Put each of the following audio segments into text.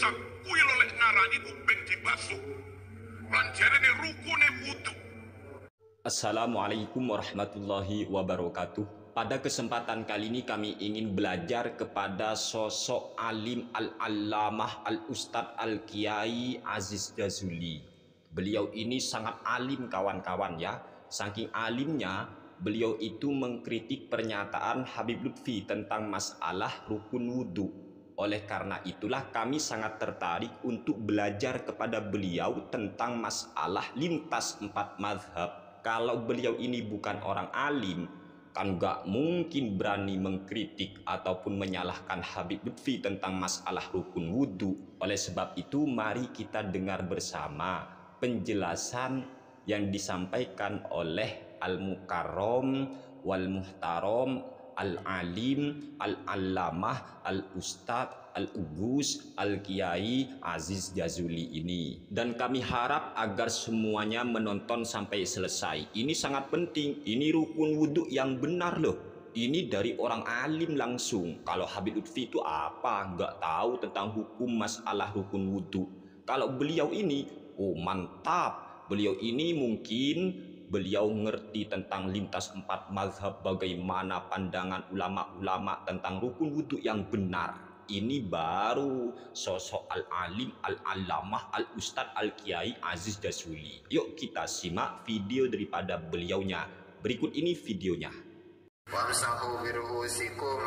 mengusap kuil oleh ngarani kuping dibasuh. Lanjarane rukune wudu. Assalamualaikum warahmatullahi wabarakatuh. Pada kesempatan kali ini kami ingin belajar kepada sosok alim al-allamah al-ustadz al-kiai Aziz Jazuli. Beliau ini sangat alim kawan-kawan ya. Saking alimnya beliau itu mengkritik pernyataan Habib Lutfi tentang masalah rukun wudhu. Oleh karena itulah kami sangat tertarik untuk belajar kepada beliau tentang masalah lintas 4 mazhab. Kalau beliau ini bukan orang alim, kan gak mungkin berani mengkritik ataupun menyalahkan Habib Lutfi tentang masalah rukun wudhu. Oleh sebab itu mari kita dengar bersama penjelasan yang disampaikan oleh Al-Mukarram wal Muhtaram Al-Alim Al-Allamah Al-Ustadz Al-Ugus Al-Kiai Aziz Jazuli ini. Dan kami harap agar semuanya menonton sampai selesai. Ini sangat penting, ini rukun wudhu yang benar loh. Ini dari orang alim langsung. Kalau Habib Lutfi itu apa? Nggak tahu tentang hukum masalah rukun wudhu. Kalau beliau ini, oh mantap. Beliau ini mungkin beliau ngerti tentang lintas 4 mazhab, bagaimana pandangan ulama-ulama tentang rukun wudhu yang benar. Ini baru sosok al-alim, al-allamah, al-ustadz, al-kiai Aziz Jazuli. Yuk kita simak video daripada beliaunya. Berikut ini videonya. Wamsahu biru'usikum,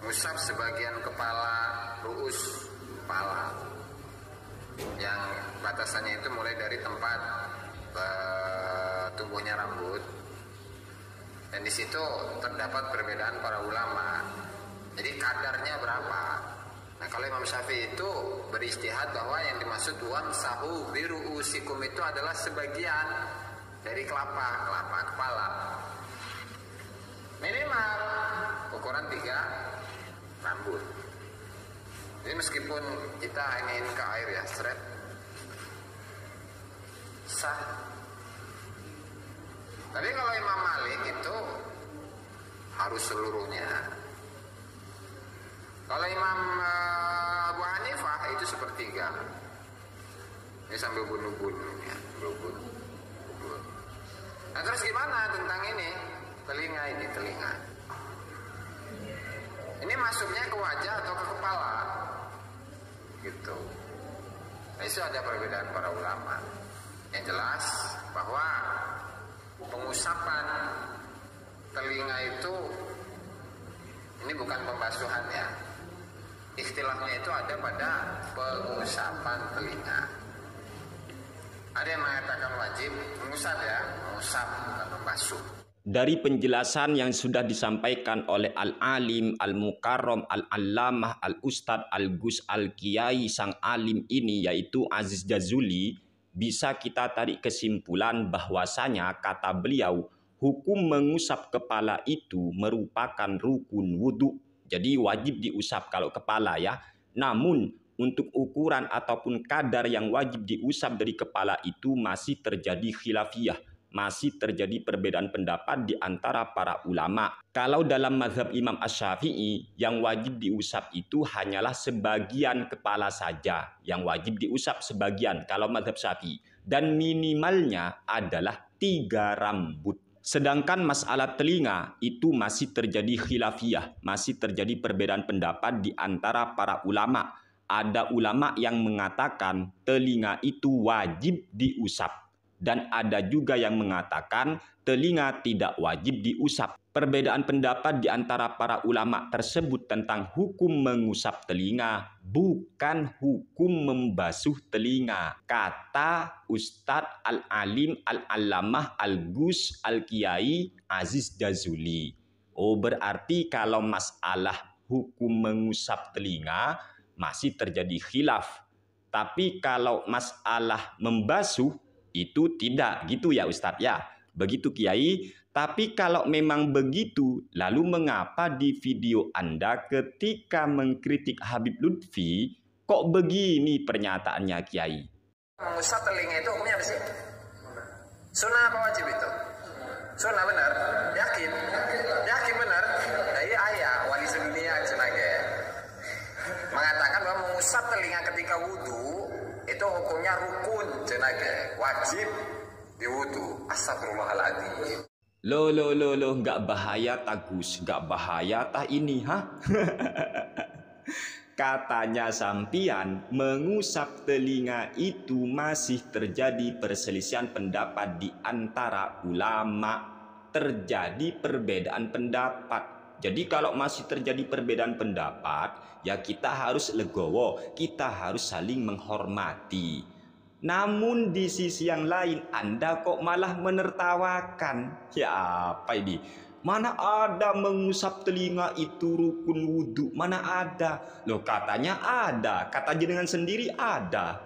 musab sebagian kepala, ru'us, kepala. Yang batasannya itu mulai dari tempat tumbuhnya rambut. Dan di situ terdapat perbedaan para ulama. Jadi kadarnya berapa? Nah kalau Imam Syafi'i itu beristihad bahwa yang dimaksud wamsahu biru'usikum itu adalah sebagian dari kelapa kepala. Minimal ukuran 3 rambut. Jadi meskipun kita ingin ke air ya seret sah. Tapi kalau Imam Malik itu harus seluruhnya. Kalau Imam Abu Hanifah itu sepertiga. Ini sambil bunuh-bunuh ya, bunuh. Nah terus gimana tentang ini? Telinga ini, telinga. Ini masuknya ke wajah atau ke kepala? Gitu. Nah itu ada perbedaan para ulama. Yang jelas bahwa pengusapan telinga itu ini bukan pembasuhan ya. Istilahnya itu ada pada pengusapan telinga. Ada yang mengatakan wajib mengusap ya, mengusap bukan membasuh. Dari penjelasan yang sudah disampaikan oleh Al-Alim, Al-Mukarram, Al-Allamah, Al-Ustadz, Al-Gus, Al-Kiai sang alim ini yaitu Aziz Jazuli, bisa kita tarik kesimpulan bahwasanya kata beliau hukum mengusap kepala itu merupakan rukun wudhu. Jadi wajib diusap kalau kepala ya. Namun untuk ukuran ataupun kadar yang wajib diusap dari kepala itu masih terjadi khilafiyah. Masih terjadi perbedaan pendapat di antara para ulama. Kalau dalam mazhab Imam Asy-Syafi'i yang wajib diusap itu hanyalah sebagian kepala saja. Yang wajib diusap sebagian kalau mazhab Syafi'i. Dan minimalnya adalah 3 rambut. Sedangkan masalah telinga itu masih terjadi khilafiyah, masih terjadi perbedaan pendapat di antara para ulama. Ada ulama yang mengatakan telinga itu wajib diusap. Dan ada juga yang mengatakan telinga tidak wajib diusap. Perbedaan pendapat di antara para ulama tersebut tentang hukum mengusap telinga, bukan hukum membasuh telinga. Kata Ustadz Al-Alim Al-Allamah Al-Gus Al-Kiai Aziz Jazuli. Oh berarti kalau masalah hukum mengusap telinga masih terjadi khilaf. Tapi kalau masalah membasuh itu tidak gitu ya Ustadz ya. Begitu Kiai. Tapi kalau memang begitu, lalu mengapa di video Anda ketika mengkritik Habib Lutfi kok begini pernyataannya Kiai? Mengusap telinga itu hukumnya apa sih? Sunnah apa wajib itu? Sunnah benar? Yakin? Yakin benar? Dari ayah wali sedunia mengatakan bahwa mengusap mengusap telinga ketika wudhu itu hukumnya rukun, jenake wajib di wudhu. Astagfirullahaladzim. Loh, nggak bahaya tak Gus, nggak bahaya tak ini, ha? Katanya sampian mengusap telinga itu masih terjadi perselisihan pendapat di antara ulama. Terjadi perbedaan pendapat. Jadi kalau masih terjadi perbedaan pendapat, ya kita harus legowo, kita harus saling menghormati. Namun di sisi yang lain Anda kok malah menertawakan. Ya apa ini? Mana ada mengusap telinga itu rukun wudhu? Mana ada? Loh katanya ada. Kata jenengan sendiri ada.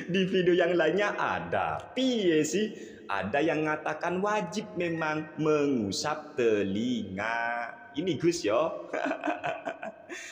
Di video yang lainnya ada. Piye sih? Ada yang mengatakan wajib memang mengusap telinga. Ini Gus yo.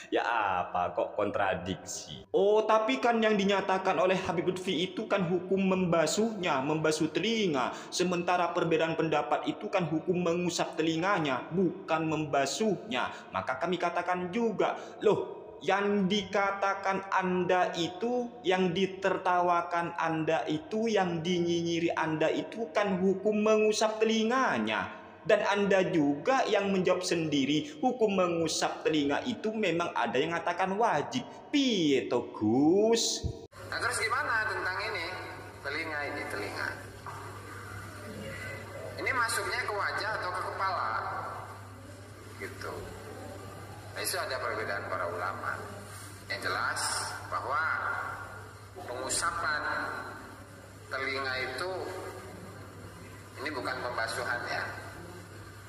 Ya apa kok kontradiksi? Oh tapi kan yang dinyatakan oleh Habib Lutfi itu kan hukum membasuhnya, membasuh telinga. Sementara perbedaan pendapat itu kan hukum mengusap telinganya, bukan membasuhnya. Maka kami katakan juga, loh yang dikatakan Anda itu, yang ditertawakan Anda itu, yang dinyinyiri Anda itu kan hukum mengusap telinganya. Dan Anda juga yang menjawab sendiri, hukum mengusap telinga itu memang ada yang mengatakan wajib. Piye to Gus? Nah terus gimana tentang ini? Telinga. Ini masuknya ke wajah atau ke kepala? Gitu. Nah, itu ada perbedaan para ulama. Yang jelas bahwa pengusapan telinga itu ini bukan pembasuhan ya.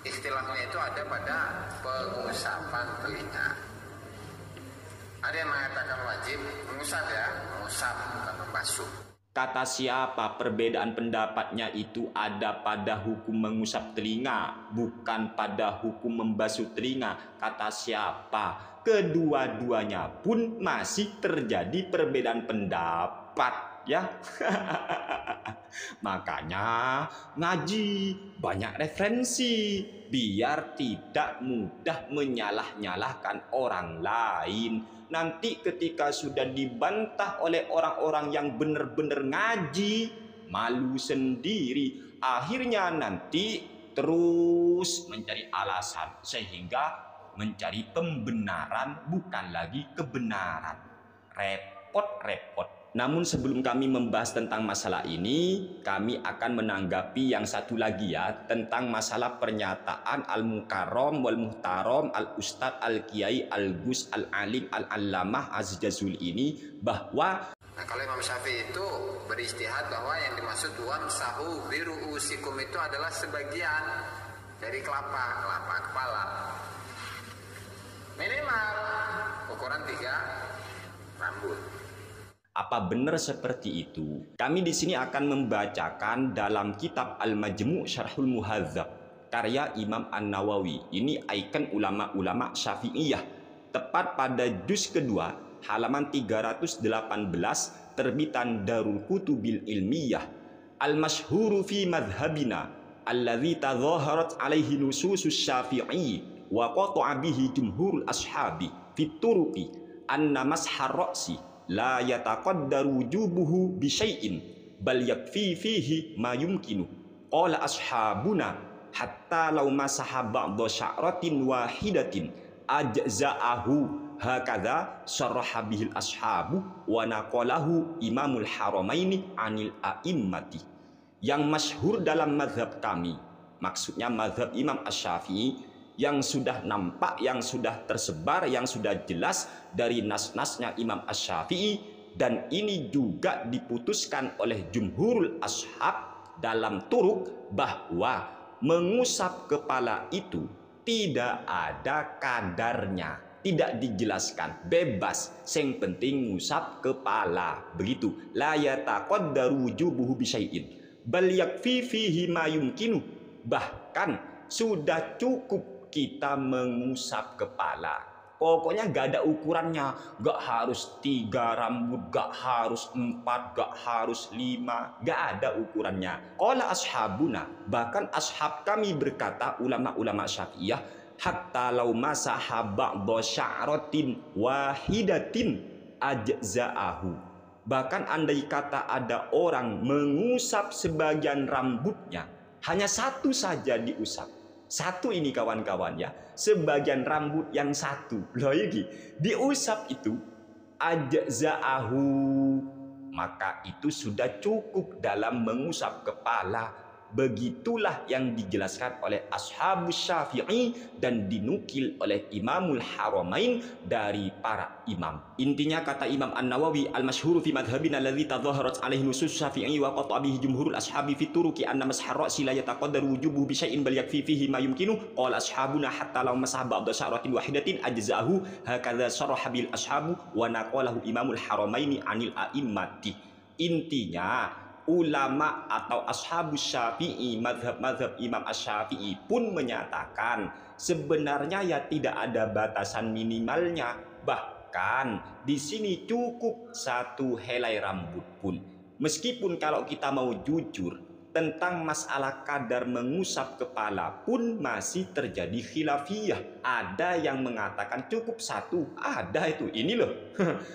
Istilahnya itu ada pada pengusapan telinga. Ada yang mengatakan wajib mengusap ya, mengusap bukan membasuh. Kata siapa perbedaan pendapatnya itu ada pada hukum mengusap telinga, bukan pada hukum membasuh telinga. Kata siapa? Kedua-duanya pun masih terjadi perbedaan pendapat, ya. Makanya ngaji banyak referensi biar tidak mudah menyalah-nyalahkan orang lain. Nanti ketika sudah dibantah oleh orang-orang yang benar-benar ngaji, malu sendiri. Akhirnya nanti terus mencari alasan sehingga mencari pembenaran bukan lagi kebenaran. Repot-repot. Namun sebelum kami membahas tentang masalah ini, kami akan menanggapi yang satu lagi ya, tentang masalah pernyataan Al-Mukarram wal Muhtaram Al-Ustadz Al-Kiai Al-Gus Al-Alim Al-Allamah Aziz Jazuli ini, bahwa nah kalau Imam Syafi'i itu beristihad bahwa yang dimaksud wamsahu biru'usikum itu adalah sebagian dari kelapa kepala. Minimal ukuran 3 rambut. apa benar seperti itu? Kami di sini akan membacakan dalam kitab Al-Majmu' Syarhul Muhadzab karya Imam An-Nawawi. Ini ikon ulama-ulama Syafi'iyah, tepat pada juz kedua halaman 318 terbitan Darul Kutubil Ilmiyah. Al-masyhuru fi madhhabina alladzi tadhaharat alaihi nususus Syafi'i wa qata'a bihi jumhurul ashabi fit turuqi anna mashar ra'si la yataqaddaru wujubuhu bi syai'in bal yakfi fihi ma yumkinu. Qala ashabuna hatta law masaha ba'dha sya'ratin wahidatin ajza'ahu hakadha syarraha bihil ashabu wa naqalahu Imamul Haramaini anil a'immati. Yang masyhur dalam mazhab kami, maksudnya mazhab Imam Asy-Syafi'i, yang sudah nampak, yang sudah tersebar, yang sudah jelas dari nas-nasnya Imam Asy-Syafi'i, dan ini juga diputuskan oleh jumhurul ashab dalam turuk, bahwa mengusap kepala itu tidak ada kadarnya, tidak dijelaskan, bebas, yang penting ngusap kepala, begitu. La yataqaddaru wujubuhu bi syai'in bal yakfi fihi ma yumkinu. Bahkan sudah cukup kita mengusap kepala. Pokoknya gak ada ukurannya, gak harus 3 rambut, gak harus 4, gak harus 5, gak ada ukurannya. Qala ashabuna, bahkan ashab kami berkata, ulama-ulama Syafi'iyah, hatta law masaha ba'dha sya'ratin wahidatin ajza'ahu. Bahkan andai kata ada orang mengusap sebagian rambutnya, hanya satu saja diusap. Satu ini kawan-kawan ya, sebagian rambut yang satu. Loh ini diusap itu ajza'ahu, maka itu sudah cukup dalam mengusap kepala. Begitulah yang dijelaskan oleh Ashabus Syafi'i dan dinukil oleh Imamul Haramain dari para imam. Intinya kata Imam An-Nawawi, al-masyhuru fi madhhabina alladhi tadhaharat alaihi nusus Syafi'i wa qata bihi jumhurul ashabi fi turuki anna mashar ra'si la yataqaddaru wujubuhu bi syai'in bal yakfi fihi ma yumkinu. Qala ashabuna hatta law masaha ba'da sya'ratin wahidatin ajza'ahu hakadha sharaha bil ashabu wa naqalahu Imamul Haramaini anil a'immati. Intinya ulama atau Ashabus Syafi'i, madhab Imam Asy-Syafi'i pun menyatakan sebenarnya ya tidak ada batasan minimalnya. Bahkan di sini cukup satu helai rambut pun. Meskipun kalau kita mau jujur tentang masalah kadar mengusap kepala pun masih terjadi khilafiyah. Ada yang mengatakan cukup satu, ada itu ini loh.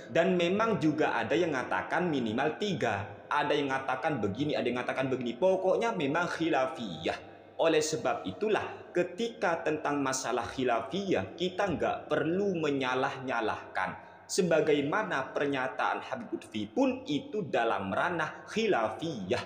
Dan memang juga ada yang mengatakan minimal 3. Ada yang mengatakan begini, ada yang mengatakan begini. Pokoknya memang khilafiyah. Oleh sebab itulah ketika tentang masalah khilafiyah kita nggak perlu menyalah-nyalahkan. Sebagaimana pernyataan Habib Lutfi pun itu dalam ranah khilafiyah.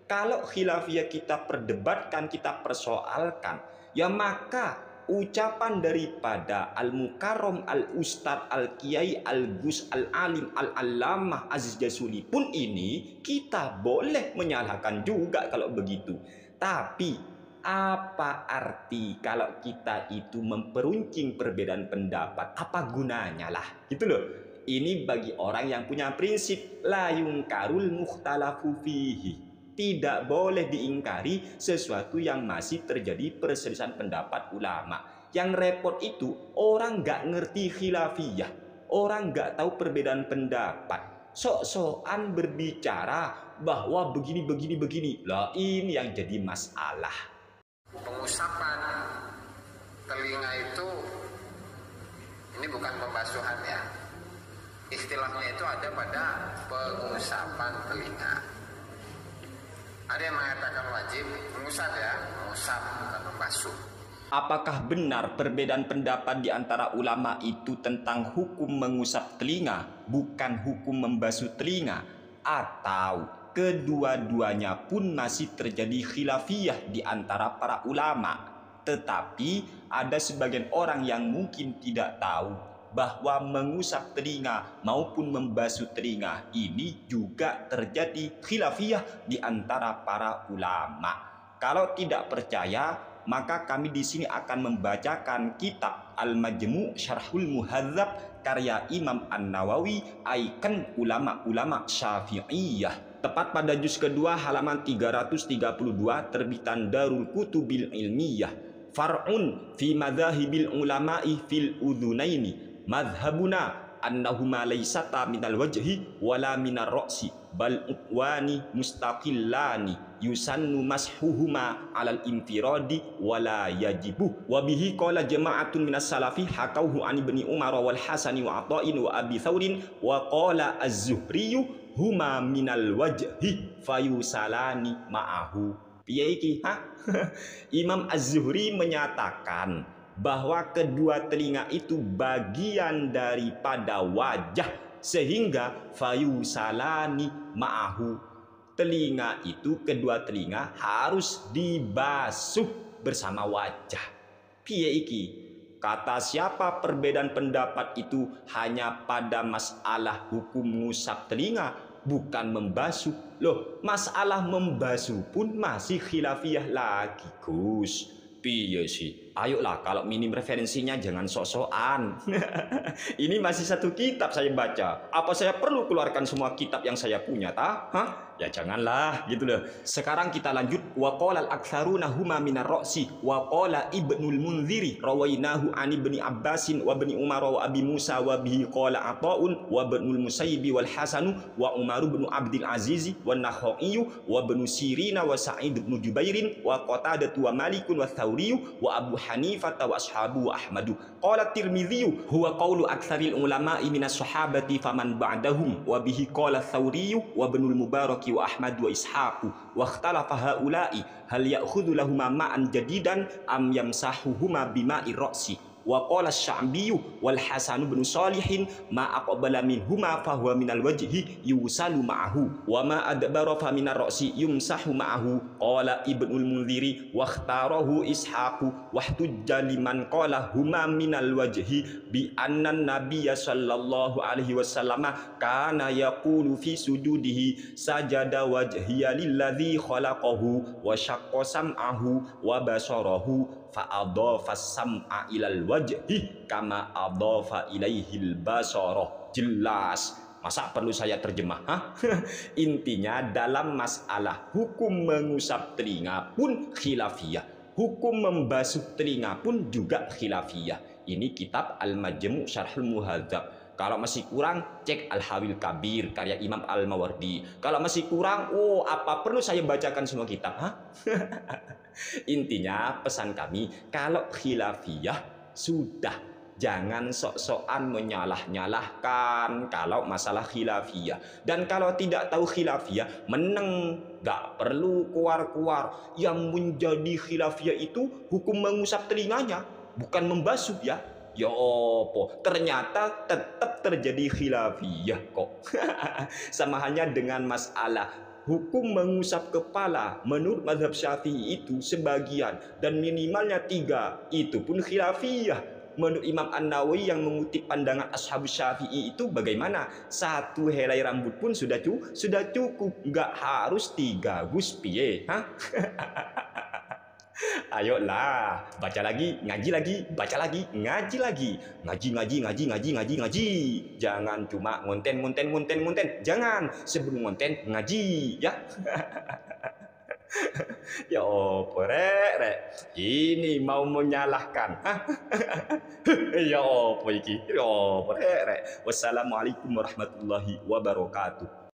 Kalau khilafiyah kita perdebatkan, kita persoalkan, ya maka ucapan daripada Al-Mukarram Al-Ustad Al-Kiai Al-Gus Al-Alim Al-Allamah Aziz Jazuli pun ini kita boleh menyalahkan juga kalau begitu. Tapi apa arti kalau kita itu memperuncing perbedaan pendapat? Apa gunanya lah? Gitu loh. Ini bagi orang yang punya prinsip la yungkarul mukhtalafu fihi. Tidak boleh diingkari sesuatu yang masih terjadi perselisihan pendapat ulama. Yang repot itu orang nggak ngerti khilafiyah, orang nggak tahu perbedaan pendapat, sok-sokan berbicara bahwa begini. Lah ini yang jadi masalah. Pengusapan telinga itu ini bukan pembasuhan ya. Istilahnya itu ada pada pengusapan telinga. Ada yang mengatakan wajib mengusap ya, mengusap bukan membasuh. Apakah benar perbedaan pendapat di antara ulama itu tentang hukum mengusap telinga, bukan hukum membasuh telinga? Atau kedua-duanya pun masih terjadi khilafiyah di antara para ulama? Tetapi ada sebagian orang yang mungkin tidak tahu bahwa mengusap telinga maupun membasuh telinga ini juga terjadi khilafiyah di antara para ulama. Kalau tidak percaya, maka kami di sini akan membacakan kitab Al-Majmu' Syarhul Muhadzab karya Imam An-Nawawi, ikon ulama-ulama Syafi'iyah. Tepat pada juz kedua halaman 332 terbitan Darul Kutubil Ilmiyah. Far'un fi madzahibil ulama'i fil udhunaini. Madhabuna annahuma laysata minal wajhi wala minar ra'si bal uqwani mustaqillani yusannu mashuhuma alal infiradi wala yajibu. Wa bihi qala jama'atun minas salafi hakauhu an ibni Umar wal Hasani wa Ata'in wa Abi Thawrin wa qala az-Zuhri huma minal wajhi fayusalani ma'ahu. Piye iki? Imam Az-Zuhri menyatakan bahwa kedua telinga itu bagian daripada wajah, sehingga fayusalani ma'ahu, telinga itu, kedua telinga harus dibasuh bersama wajah. Piye iki? Kata siapa perbedaan pendapat itu hanya pada masalah hukum ngusap telinga, bukan membasuh. Loh, masalah membasuh pun masih khilafiyah lagi, Gus. Piye sih? Ayolah, kalau minim referensinya jangan sok-sokan. Ini masih satu kitab saya baca. Apa saya perlu keluarkan semua kitab yang saya punya, ta? Hah? Ya janganlah, gitu loh. Sekarang kita lanjut. Wa qala al-aktsaruna huma minar ra'si wa qala Ibnul Munziri rawainahu an Ibni Abbasin wa Ibni Umar wa Abi Musa wa bihi qala Ata'un wa Ibnul Musayyibi wal Hasanu wa Umar bin Abdul Aziz wa Nakhai wa Ibnu Sirina wa Sa'id bin Jubairin wa Qatadah wa Malikun wa Thawri wa Abu Hanifah wa ashabu Ahmadu. Qala Tirmidzi huwa qaulu aktsaril ulama'i minas sahabati faman ba'dahum wa bihi qala Tsauri wa Ibnul Mubarak wa Ahmad wa Ishaq wa ikhtalafa haula'i hal ya'khudhu lahuma ma'an jadidan am yamsahuhuma bima'i ra'si. Wa qala Sya'bi wal Hasan bin Shalihin ma aqbala minhuma fa huwa minal wajhi yusalu ma'ahu wa ma adbara fa minar ra'si yumsahu ma'ahu. Qala Ibnul Munziri wa ikhtarahu Ishaq wa ihtujja liman qala huma minal wajhi bi anna nabiyya sallallahu alaihi wasallam kana yaqulu fi sujudihi sajada wajhiya lilladzi khalaqahu wa syaqqa sam'ahu wa basarahu fa'adhafa sam'a ilal wajhi kama adhafa ilaihil basara. Jelas, masa perlu saya terjemah? Intinya dalam masalah hukum mengusap telinga pun khilafiyah, hukum membasuh telinga pun juga khilafiyah. Ini kitab Al-Majmu' Syarhul Muhadzab. Kalau masih kurang, cek Al-Hawil Kabir karya Imam Al-Mawardi. Kalau masih kurang, apa perlu saya bacakan semua kitab? Intinya pesan kami, kalau khilafiyah sudah, jangan sok-sokan menyalah-nyalahkan kalau masalah khilafiyah. Dan kalau tidak tahu khilafiyah, meneng, gak perlu keluar-keluar. Yang menjadi khilafiyah itu hukum mengusap telinganya, bukan membasuh ya. Ya opo, ternyata tetap terjadi khilafiyah kok. Sama hanya dengan masalah hukum mengusap kepala menurut mazhab Syafi'i itu sebagian dan minimalnya 3, itu pun khilafiyah. Menurut Imam An-Nawawi yang mengutip pandangan Ashabus Syafi'i itu bagaimana? 1 helai rambut pun sudah cukup, nggak harus 3 gus piye, Ayolah, baca lagi, ngaji lagi, baca lagi, ngaji lagi. Ngaji. Jangan cuma ngonten. Jangan, sebelum ngonten ngaji, ya. Ya opo rek. Ini mau menyalahkan. Ya opo iki? Ya opo rek. Wassalamualaikum warahmatullahi wabarakatuh.